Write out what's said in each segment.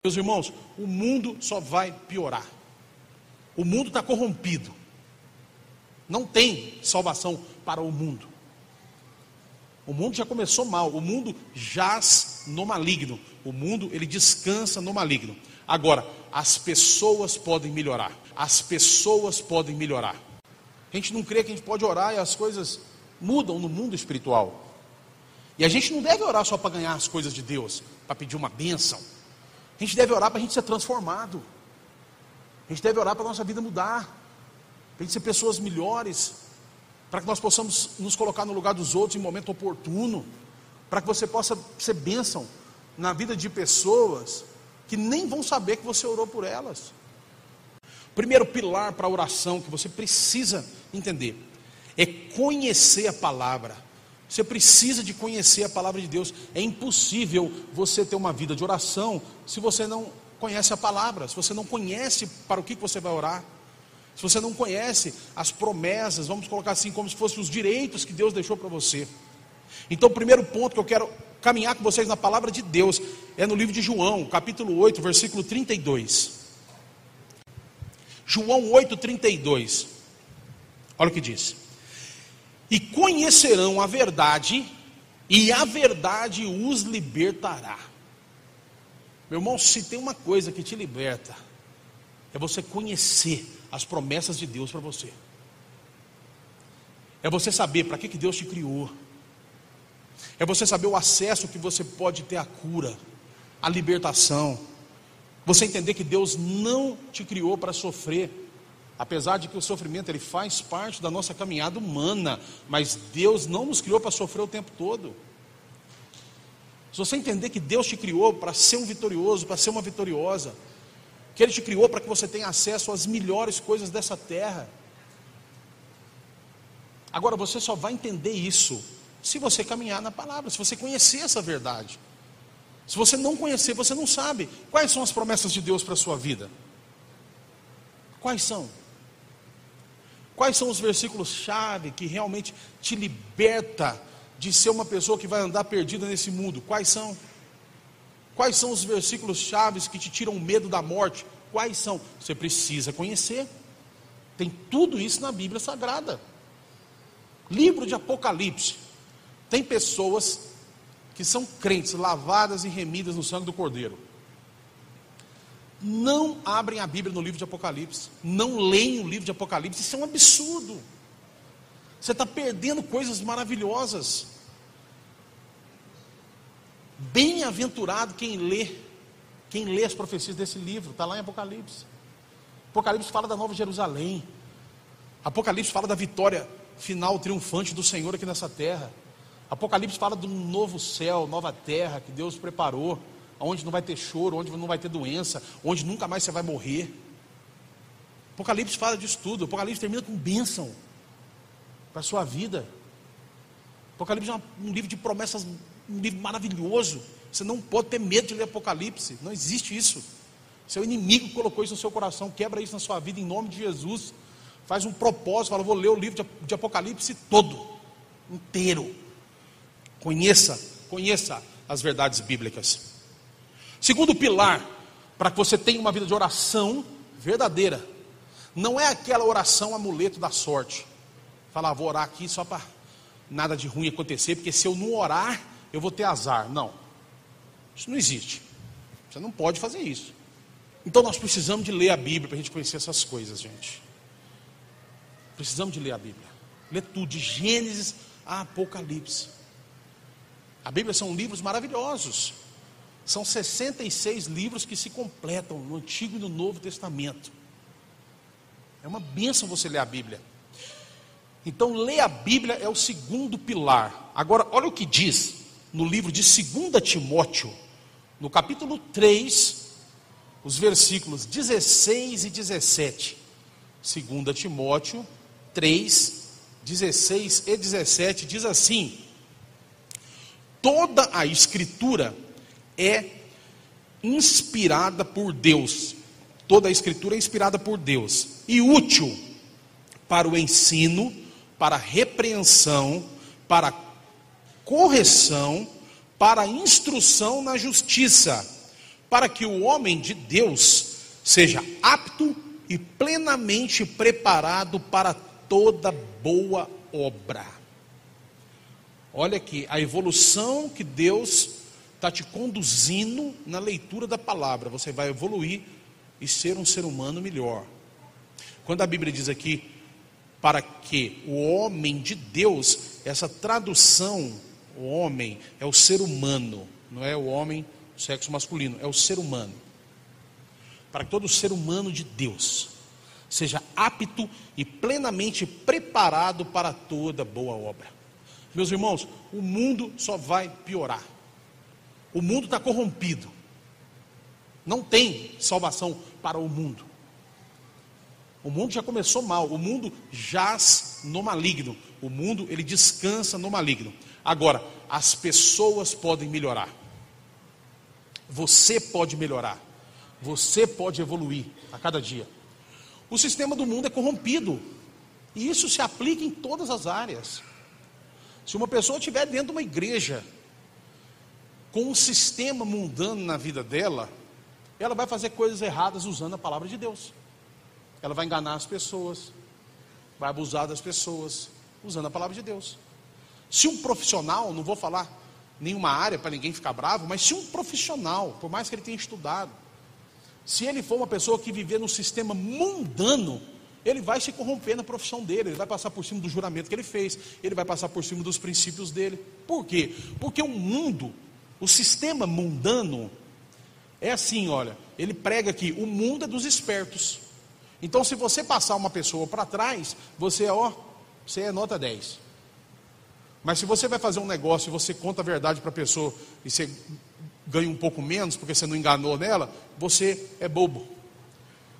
Meus irmãos, o mundo só vai piorar. O mundo está corrompido. Não tem salvação para o mundo. O mundo já começou mal. O mundo jaz no maligno. O mundo, ele descansa no maligno. Agora, as pessoas podem melhorar. As pessoas podem melhorar. A gente não crê que a gente pode orar e as coisas mudam no mundo espiritual. E a gente não deve orar só para ganhar as coisas de Deus, para pedir uma bênção. A gente deve orar para a gente ser transformado. A gente deve orar para a nossa vida mudar, para a gente ser pessoas melhores, para que nós possamos nos colocar no lugar dos outros em momento oportuno, para que você possa ser bênção na vida de pessoas que nem vão saber que você orou por elas. O primeiro pilar para a oração que você precisa entender é conhecer a palavra. Você precisa de conhecer a palavra de Deus. É impossível você ter uma vida de oração se você não conhece a palavra, se você não conhece para o que você vai orar, se você não conhece as promessas, vamos colocar assim, como se fossem os direitos que Deus deixou para você. Então o primeiro ponto que eu quero caminhar com vocês na palavra de Deus é no livro de João, capítulo 8, versículo 32. João 8, 32. Olha o que diz: e conhecerão a verdade, e a verdade os libertará. Meu irmão, se tem uma coisa que te liberta, é você conhecer as promessas de Deus para você. É você saber para que Deus te criou. É você saber o acesso que você pode ter à cura, à libertação. Você entender que Deus não te criou para sofrer. Apesar de que o sofrimento ele faz parte da nossa caminhada humana, mas Deus não nos criou para sofrer o tempo todo. Se você entender que Deus te criou para ser um vitorioso, para ser uma vitoriosa, que Ele te criou para que você tenha acesso às melhores coisas dessa terra. Agora você só vai entender isso se você caminhar na palavra, se você conhecer essa verdade. Se você não conhecer, você não sabe quais são as promessas de Deus para a sua vida. Quais são? Quais são os versículos-chave que realmente te liberta de ser uma pessoa que vai andar perdida nesse mundo? Quais são? Quais são os versículos-chave que te tiram o medo da morte? Quais são? Você precisa conhecer. Tem tudo isso na Bíblia Sagrada. Livro de Apocalipse. Tem pessoas que são crentes, lavadas e remidas no sangue do Cordeiro. Não abrem a Bíblia no livro de Apocalipse, não leem o livro de Apocalipse. Isso é um absurdo. Você está perdendo coisas maravilhosas. Bem-aventurado quem lê as profecias desse livro. Está lá em Apocalipse. Apocalipse fala da Nova Jerusalém. Apocalipse fala da vitória final triunfante do Senhor aqui nessa terra. Apocalipse fala de um novo céu, nova terra que Deus preparou, onde não vai ter choro, onde não vai ter doença, onde nunca mais você vai morrer. Apocalipse fala disso tudo. Apocalipse termina com bênção para a sua vida. Apocalipse é um livro de promessas, um livro maravilhoso. Você não pode ter medo de ler Apocalipse. Não existe isso. Seu inimigo colocou isso no seu coração. Quebra isso na sua vida em nome de Jesus. Faz um propósito, fala: vou ler o livro de Apocalipse todo, inteiro. Conheça as verdades bíblicas. Segundo pilar, para que você tenha uma vida de oração verdadeira, não é aquela oração amuleto da sorte. Falar: vou orar aqui só para nada de ruim acontecer, porque se eu não orar, eu vou ter azar. Não, isso não existe. Você não pode fazer isso. Então nós precisamos de ler a Bíblia para a gente conhecer essas coisas, gente. Precisamos de ler a Bíblia. Ler tudo, de Gênesis a Apocalipse. A Bíblia são livros maravilhosos. São 66 livros que se completam no Antigo e no Novo Testamento. É uma bênção você ler a Bíblia. Então, ler a Bíblia é o segundo pilar. Agora, olha o que diz no livro de 2 Timóteo, no capítulo 3, os versículos 16 e 17. 2 Timóteo 3, 16 e 17, diz assim: toda a Escritura é inspirada por Deus. Toda a Escritura é inspirada por Deus e útil para o ensino, para a repreensão, para a correção, para a instrução na justiça, para que o homem de Deus seja apto e plenamente preparado para toda boa obra. Olha aqui, a evolução que Deus está te conduzindo na leitura da palavra. Você vai evoluir e ser um ser humano melhor. Quando a Bíblia diz aqui, para que o homem de Deus, essa tradução, o homem é o ser humano, não é o homem, o sexo masculino, é o ser humano. Para que todo ser humano de Deus seja apto e plenamente preparado para toda boa obra. Meus irmãos, o mundo só vai piorar. O mundo está corrompido. Não tem salvação para o mundo. O mundo já começou mal. O mundo jaz no maligno. O mundo, ele descansa no maligno. Agora, as pessoas podem melhorar. Você pode melhorar. Você pode evoluir a cada dia. O sistema do mundo é corrompido. E isso se aplica em todas as áreas. Se uma pessoa estiver dentro de uma igreja com um sistema mundano na vida dela, ela vai fazer coisas erradas usando a palavra de Deus. Ela vai enganar as pessoas, vai abusar das pessoas, usando a palavra de Deus. Se um profissional, não vou falar nenhuma área para ninguém ficar bravo, mas se um profissional, por mais que ele tenha estudado, se ele for uma pessoa que viver no sistema mundano, ele vai se corromper na profissão dele, ele vai passar por cima do juramento que ele fez, ele vai passar por cima dos princípios dele. Por quê? Porque o mundo, o sistema mundano, é assim, olha, ele prega que o mundo é dos espertos. Então se você passar uma pessoa para trás, você é nota 10. Mas se você vai fazer um negócio e você conta a verdade para a pessoa e você ganha um pouco menos porque você não enganou nela, você é bobo.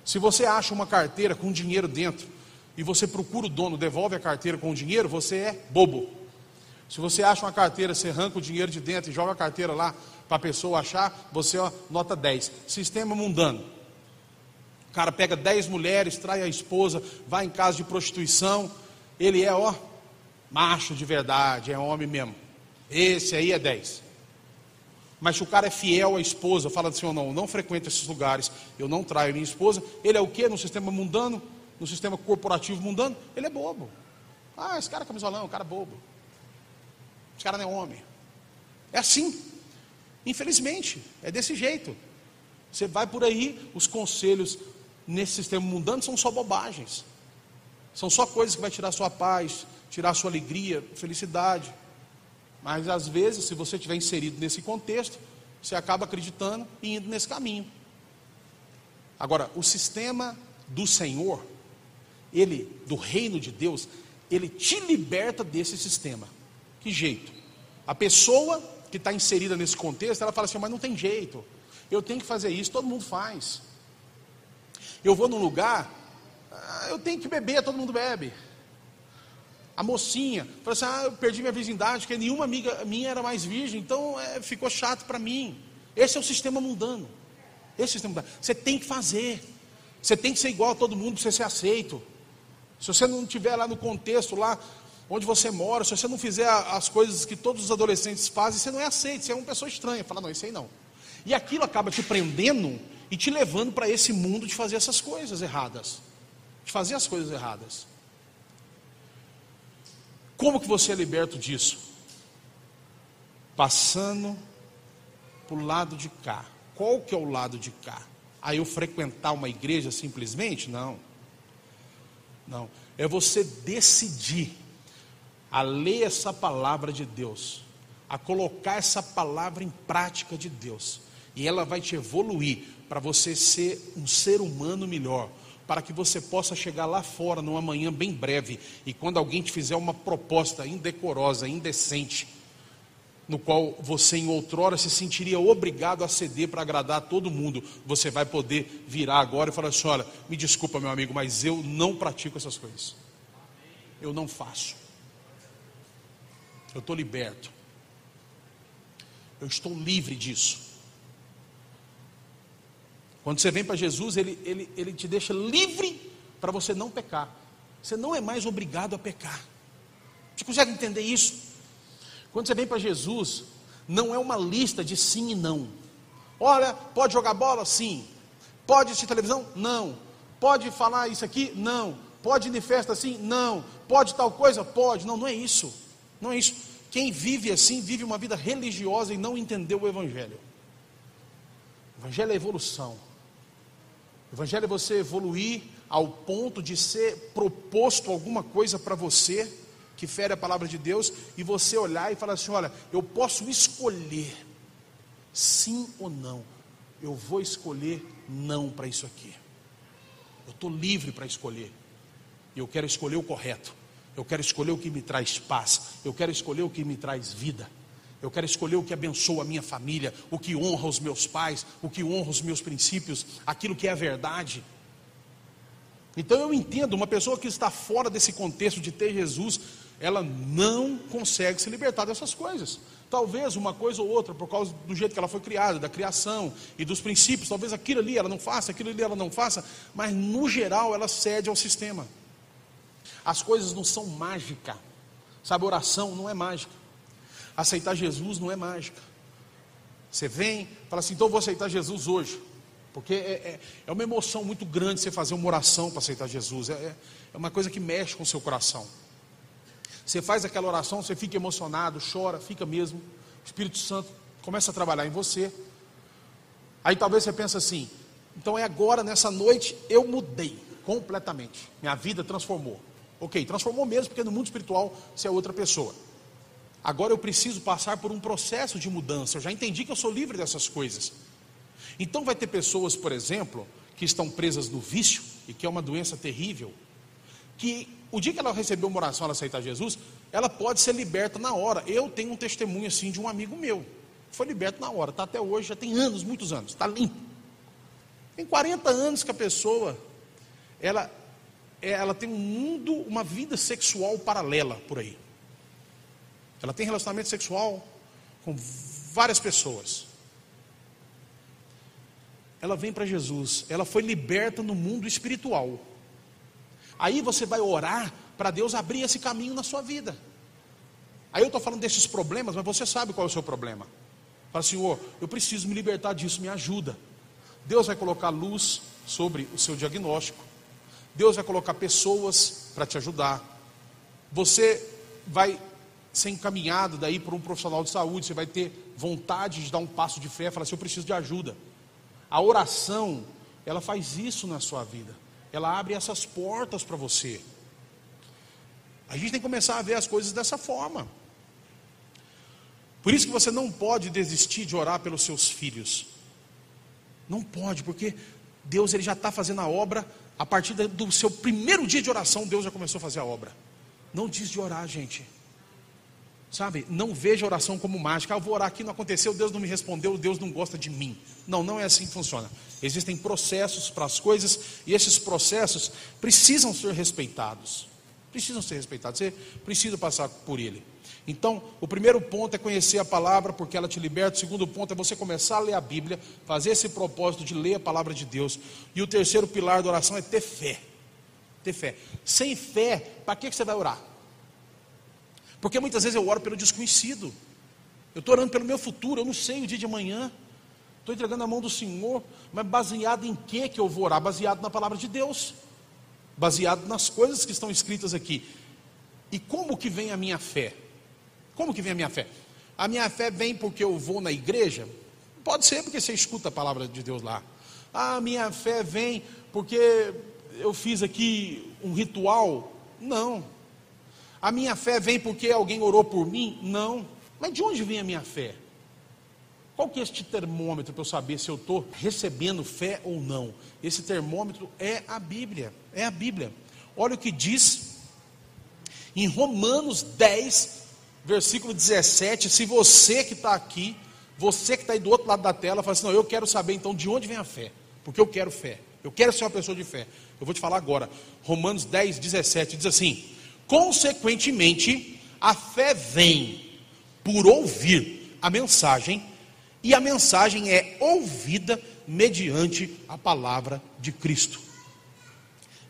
Se você acha uma carteira com dinheiro dentro e você procura o dono, devolve a carteira com o dinheiro, você é bobo. Se você acha uma carteira, você arranca o dinheiro de dentro e joga a carteira lá para a pessoa achar, você nota 10. Sistema mundano. O cara pega 10 mulheres, trai a esposa, vai em casa de prostituição, ele é macho de verdade, é homem mesmo. Esse aí é 10. Mas se o cara é fiel à esposa, fala assim, não frequento esses lugares, eu não traio minha esposa, ele é o quê? No sistema mundano, no sistema corporativo mundano, ele é bobo. Esse cara é camisolão, o cara é bobo. Esse cara não é homem. É assim. Infelizmente, é desse jeito. Você vai por aí, os conselhos nesse sistema mundano são só bobagens. São só coisas que vai tirar sua paz, tirar sua alegria, felicidade. Mas às vezes, se você estiver inserido nesse contexto, você acaba acreditando e indo nesse caminho. Agora, o sistema do Senhor, do reino de Deus, ele te liberta desse sistema. Que jeito? A pessoa que está inserida nesse contexto, ela fala assim, mas não tem jeito, eu tenho que fazer isso, todo mundo faz. Eu vou num lugar, eu tenho que beber, todo mundo bebe. A mocinha falou assim, eu perdi minha virgindade, porque nenhuma amiga minha era mais virgem, então ficou chato para mim. Esse é o sistema mundano. Você tem que fazer, você tem que ser igual a todo mundo para você ser aceito. Se você não estiver lá no contexto, lá onde você mora, se você não fizer as coisas que todos os adolescentes fazem, você não é aceito, você é uma pessoa estranha. Fala, não, isso aí não. E aquilo acaba te prendendo e te levando para esse mundo de fazer essas coisas erradas. Como que você é liberto disso? Passando para o lado de cá. Qual que é o lado de cá? Eu frequentar uma igreja simplesmente? Não. É você decidir a ler essa palavra de Deus, a colocar essa palavra em prática de Deus, e ela vai te evoluir para você ser um ser humano melhor, para que você possa chegar lá fora numa manhã bem breve, e quando alguém te fizer uma proposta indecorosa, indecente, no qual você em outrora se sentiria obrigado a ceder para agradar todo mundo, você vai poder virar agora e falar assim, olha, me desculpa meu amigo, mas eu não pratico essas coisas, eu não faço, eu estou liberto, eu estou livre disso. Quando você vem para Jesus, ele te deixa livre para você não pecar. Você não é mais obrigado a pecar. Você consegue entender isso? Quando você vem para Jesus, não é uma lista de sim e não. Olha, pode jogar bola? Sim. Pode assistir televisão? Não. Pode falar isso aqui? Não. Pode ir em festa assim? Não. Pode tal coisa? Pode. Não, não é isso. Não é isso. Quem vive assim, vive uma vida religiosa e não entendeu o Evangelho. O Evangelho é evolução. O Evangelho é você evoluir ao ponto de ser proposto alguma coisa para você, que fere a palavra de Deus, e você olhar e falar assim: olha, eu posso escolher, sim ou não. Eu vou escolher não para isso aqui. Eu estou livre para escolher. E eu quero escolher o correto. Eu quero escolher o que me traz paz. Eu quero escolher o que me traz vida. Eu quero escolher o que abençoa a minha família, o que honra os meus pais, o que honra os meus princípios, aquilo que é a verdade. Então eu entendo, uma pessoa que está fora desse contexto de ter Jesus, ela não consegue se libertar dessas coisas. Talvez uma coisa ou outra, por causa do jeito que ela foi criada, da criação e dos princípios, talvez aquilo ali ela não faça, aquilo ali ela não faça, mas no geral ela cede ao sistema. As coisas não são mágica, sabe, oração não é mágica, aceitar Jesus não é mágica. Você vem, fala assim: então eu vou aceitar Jesus hoje, porque é uma emoção muito grande você fazer uma oração para aceitar Jesus, é uma coisa que mexe com o seu coração. Você faz aquela oração, você fica emocionado, chora, fica mesmo, o Espírito Santo começa a trabalhar em você. Aí talvez você pense assim: então é agora, nessa noite, eu mudei completamente, minha vida transformou. Ok, transformou mesmo, porque no mundo espiritual você é outra pessoa. Agora eu preciso passar por um processo de mudança, eu já entendi que eu sou livre dessas coisas. Então vai ter pessoas, por exemplo, que estão presas no vício, e que é uma doença terrível, que o dia que ela recebeu uma oração, ela aceitar Jesus, ela pode ser liberta na hora. Eu tenho um testemunho assim de um amigo meu, foi liberto na hora, está até hoje, já tem anos, muitos anos, está limpo. Tem 40 anos que a pessoa, ela tem um mundo, uma vida sexual paralela por aí. Ela tem relacionamento sexual com várias pessoas. Ela vem para Jesus, ela foi liberta no mundo espiritual. Aí você vai orar para Deus abrir esse caminho na sua vida. Aí eu estou falando desses problemas, mas você sabe qual é o seu problema. Fala: Senhor, eu preciso me libertar disso, me ajuda. Deus vai colocar luz sobre o seu diagnóstico. Deus vai colocar pessoas para te ajudar. Você vai ser encaminhado daí por um profissional de saúde. Você vai ter vontade de dar um passo de fé, falar assim: eu preciso de ajuda. A oração, ela faz isso na sua vida. Ela abre essas portas para você. A gente tem que começar a ver as coisas dessa forma. Por isso que você não pode desistir de orar pelos seus filhos. Não pode, porque Deus, ele já está fazendo a obra. A partir do seu primeiro dia de oração, Deus já começou a fazer a obra. Não diz de orar, gente. Sabe, não veja a oração como mágica. Eu vou orar aqui, não aconteceu, Deus não me respondeu, Deus não gosta de mim. Não, não é assim que funciona. Existem processos para as coisas, e esses processos precisam ser respeitados. Precisam ser respeitados, você precisa passar por ele. Então, o primeiro ponto é conhecer a palavra, porque ela te liberta. O segundo ponto é você começar a ler a Bíblia, fazer esse propósito de ler a palavra de Deus. E o terceiro pilar da oração é ter fé. Ter fé. Sem fé, para que você vai orar? Porque muitas vezes eu oro pelo desconhecido. Eu estou orando pelo meu futuro, eu não sei o dia de amanhã. Estou entregando na mão do Senhor. Mas baseado em que eu vou orar? Baseado na palavra de Deus. Baseado nas coisas que estão escritas aqui. E como que vem a minha fé? Como que vem a minha fé? A minha fé vem porque eu vou na igreja? Pode ser porque você escuta a palavra de Deus lá. A minha fé vem porque eu fiz aqui um ritual? Não. A minha fé vem porque alguém orou por mim? Não. Mas de onde vem a minha fé? Qual que é este termômetro para eu saber se eu estou recebendo fé ou não? Esse termômetro é a Bíblia. É a Bíblia. Olha o que diz em Romanos 10, versículo 17. Se você que está aqui, você que está aí do outro lado da tela, fala assim: não, eu quero saber então de onde vem a fé. Porque eu quero fé. Eu quero ser uma pessoa de fé. Eu vou te falar agora. Romanos 10, 17 diz assim: consequentemente, a fé vem por ouvir a mensagem, e a mensagem é ouvida mediante a palavra de Cristo.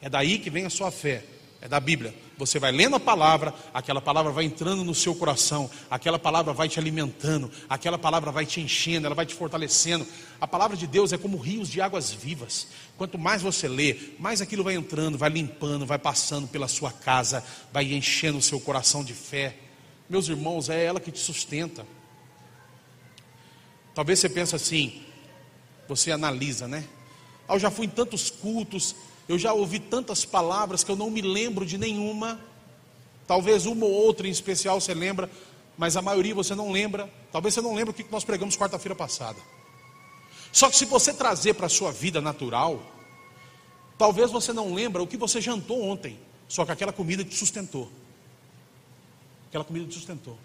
É daí que vem a sua fé. É da Bíblia. Você vai lendo a palavra, aquela palavra vai entrando no seu coração, aquela palavra vai te alimentando, aquela palavra vai te enchendo, ela vai te fortalecendo. A palavra de Deus é como rios de águas vivas. Quanto mais você lê, mais aquilo vai entrando, vai limpando, vai passando pela sua casa, vai enchendo o seu coração de fé. Meus irmãos, é ela que te sustenta. Talvez você pense assim, você analisa, né? Eu já fui em tantos cultos, eu já ouvi tantas palavras que eu não me lembro de nenhuma. Talvez uma ou outra em especial você lembra, mas a maioria você não lembra. Talvez você não lembre o que nós pregamos quarta-feira passada. Só que se você trazer para a sua vida natural, talvez você não lembre o que você jantou ontem. Só que aquela comida te sustentou. Aquela comida te sustentou.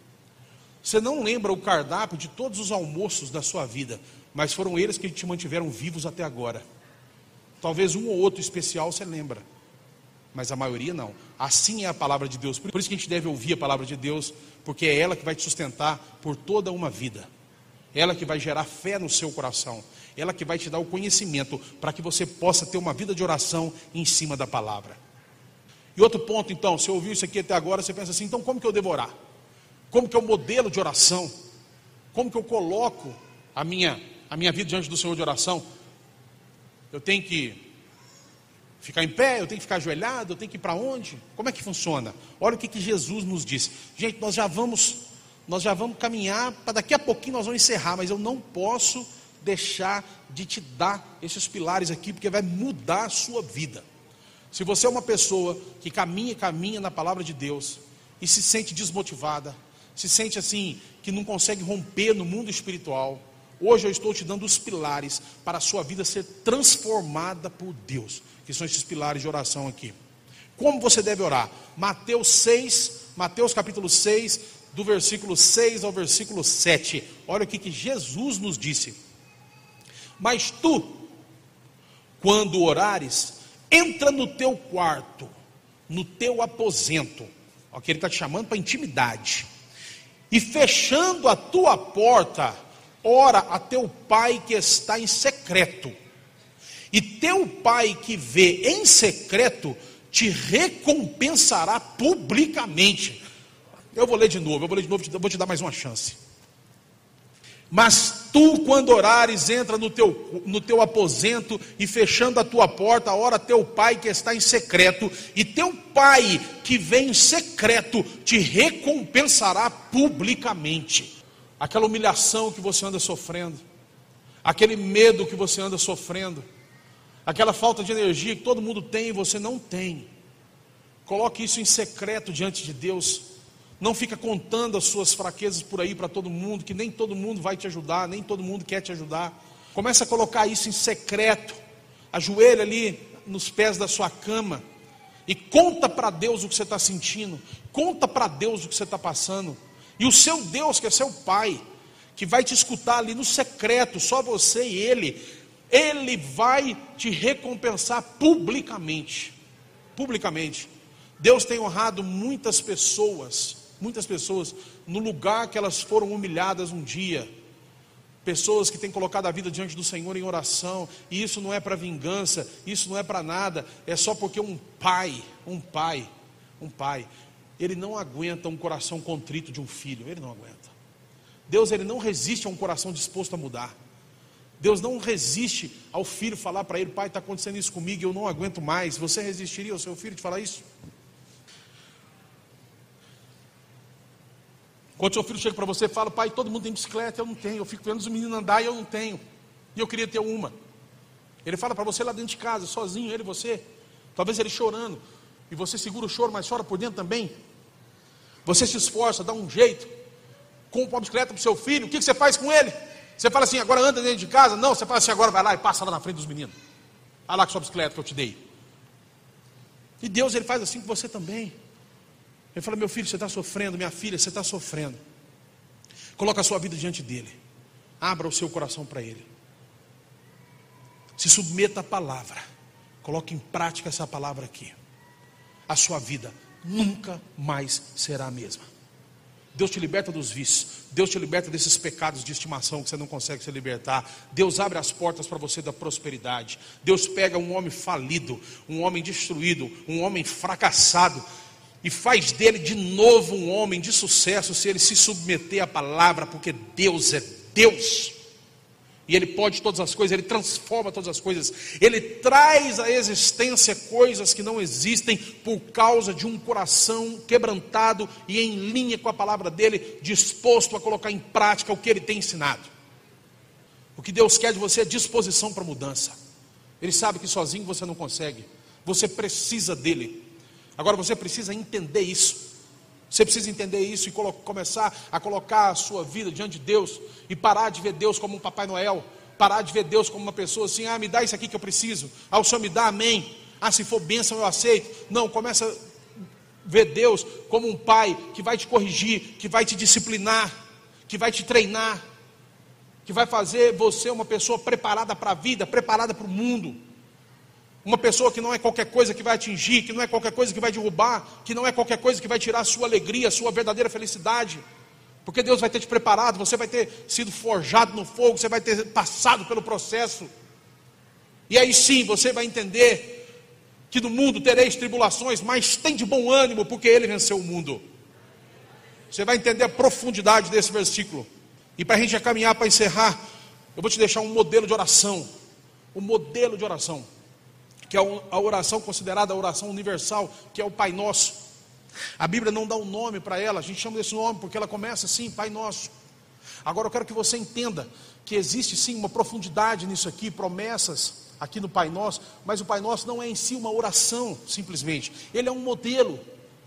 Você não lembra o cardápio de todos os almoços da sua vida, mas foram eles que te mantiveram vivos até agora. Talvez um ou outro especial você lembra, mas a maioria não. Assim é a palavra de Deus. Por isso que a gente deve ouvir a palavra de Deus, porque é ela que vai te sustentar por toda uma vida. Ela que vai gerar fé no seu coração. Ela que vai te dar o conhecimento para que você possa ter uma vida de oração em cima da palavra. E outro ponto então, você ouviu isso aqui até agora, você pensa assim, então como que eu devo orar? Como que é o modelo de oração? Como que eu coloco a minha vida diante do Senhor de oração? Eu tenho que ficar em pé, eu tenho que ficar ajoelhado, eu tenho que ir para onde? Como é que funciona? Olha o que Jesus nos disse. Gente, nós já vamos caminhar, para daqui a pouquinho nós vamos encerrar, mas eu não posso deixar de te dar esses pilares aqui, porque vai mudar a sua vida. Se você é uma pessoa que caminha na palavra de Deus, e se sente desmotivada, se sente assim, que não consegue romper no mundo espiritual, hoje eu estou te dando os pilares para a sua vida ser transformada por Deus, que são esses pilares de oração aqui. Como você deve orar? Mateus capítulo 6, do versículo 6 ao versículo 7. Olha o que Jesus nos disse. Mas tu, quando orares, entra no teu quarto, no teu aposento. Ok, ele está te chamando para intimidade. E fechando a tua porta, ora a teu pai que está em secreto. E teu pai que vê em secreto, te recompensará publicamente. Eu vou ler de novo, vou te dar mais uma chance. Mas tu, quando orares, entra no teu aposento e fechando a tua porta, ora teu pai que está em secreto, e teu pai que vem em secreto te recompensará publicamente. Aquela humilhação que você anda sofrendo, aquele medo que você anda sofrendo, aquela falta de energia que todo mundo tem e você não tem, coloque isso em secreto diante de Deus. Não fica contando as suas fraquezas por aí para todo mundo, que nem todo mundo vai te ajudar, nem todo mundo quer te ajudar. Começa a colocar isso em secreto. Ajoelha ali nos pés da sua cama e conta para Deus o que você está sentindo. Conta para Deus o que você está passando. E o seu Deus, que é seu Pai, que vai te escutar ali no secreto, só você e Ele vai te recompensar publicamente. Publicamente. Deus tem honrado muitas pessoas no lugar que elas foram humilhadas um dia. Pessoas que têm colocado a vida diante do Senhor em oração, e isso não é para vingança, isso não é para nada, é só porque um pai, ele não aguenta um coração contrito de um filho, ele não aguenta. Deus, ele não resiste a um coração disposto a mudar. Deus não resiste ao filho falar para ele, pai, está acontecendo isso comigo e eu não aguento mais. Você resistiria ao seu filho de falar isso? Quando seu filho chega para você e fala, pai, todo mundo tem bicicleta, eu não tenho, eu fico vendo os meninos andar e eu não tenho, e eu queria ter uma. Ele fala para você lá dentro de casa, sozinho, ele e você, talvez ele chorando, e você segura o choro, mas chora por dentro também. Você se esforça, dá um jeito, compra uma bicicleta para o seu filho, o que você faz com ele? Você fala assim, agora anda dentro de casa? Não, você fala assim, agora vai lá e passa lá na frente dos meninos. Vai lá com sua bicicleta que eu te dei. E Deus, ele faz assim com você também. Ele fala, meu filho, você está sofrendo, minha filha, você está sofrendo. Coloca a sua vida diante dele. Abra o seu coração para ele. Se submeta à palavra. Coloque em prática essa palavra aqui. A sua vida nunca mais será a mesma. Deus te liberta dos vícios. Deus te liberta desses pecados de estimação que você não consegue se libertar. Deus abre as portas para você da prosperidade. Deus pega um homem falido, um homem destruído, um homem fracassado, e faz dele de novo um homem de sucesso, se ele se submeter à palavra, porque Deus é Deus. E Ele pode todas as coisas, Ele transforma todas as coisas. Ele traz à existência coisas que não existem por causa de um coração quebrantado e em linha com a palavra dEle, disposto a colocar em prática o que Ele tem ensinado. O que Deus quer de você é disposição para mudança. Ele sabe que sozinho você não consegue. Você precisa dEle. Agora você precisa entender isso. Você precisa entender isso e começar a colocar a sua vida diante de Deus e parar de ver Deus como um Papai Noel, parar de ver Deus como uma pessoa assim, me dá isso aqui que eu preciso, o Senhor me dá, amém, se for bênção eu aceito. Não, começa a ver Deus como um pai que vai te corrigir, que vai te disciplinar, que vai te treinar, que vai fazer você uma pessoa preparada para a vida, preparada para o mundo. Uma pessoa que não é qualquer coisa que vai atingir, que não é qualquer coisa que vai derrubar, que não é qualquer coisa que vai tirar a sua alegria, a sua verdadeira felicidade. Porque Deus vai ter te preparado, você vai ter sido forjado no fogo, você vai ter passado pelo processo. E aí sim, você vai entender que no mundo tereis tribulações, mas tem de bom ânimo, porque Ele venceu o mundo. Você vai entender a profundidade desse versículo. E para a gente já caminhar para encerrar, eu vou te deixar um modelo de oração. Um modelo de oração, que é a oração considerada a oração universal, que é o Pai Nosso. A Bíblia não dá um nome para ela, a gente chama desse nome porque ela começa assim, Pai Nosso. Agora eu quero que você entenda que existe sim uma profundidade nisso aqui, promessas aqui no Pai Nosso, mas o Pai Nosso não é em si uma oração simplesmente, ele é um modelo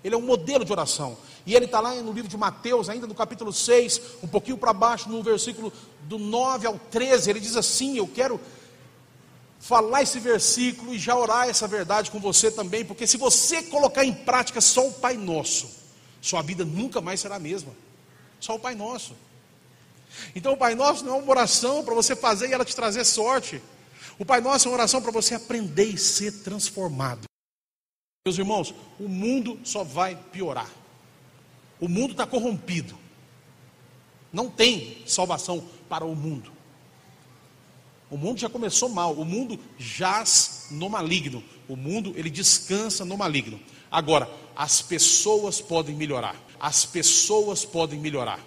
de oração. E ele está lá no livro de Mateus, ainda no capítulo 6, um pouquinho para baixo, no versículo do 9 ao 13, ele diz assim, eu quero falar esse versículo e já orar essa verdade com você também, porque se você colocar em prática só o Pai Nosso, sua vida nunca mais será a mesma. Só o Pai Nosso. Então o Pai Nosso não é uma oração para você fazer e ela te trazer sorte. O Pai Nosso é uma oração para você aprender e ser transformado. Meus irmãos, o mundo só vai piorar. O mundo está corrompido. Não tem salvação para o mundo. O mundo já começou mal, o mundo jaz no maligno, o mundo ele descansa no maligno. Agora, as pessoas podem melhorar, as pessoas podem melhorar.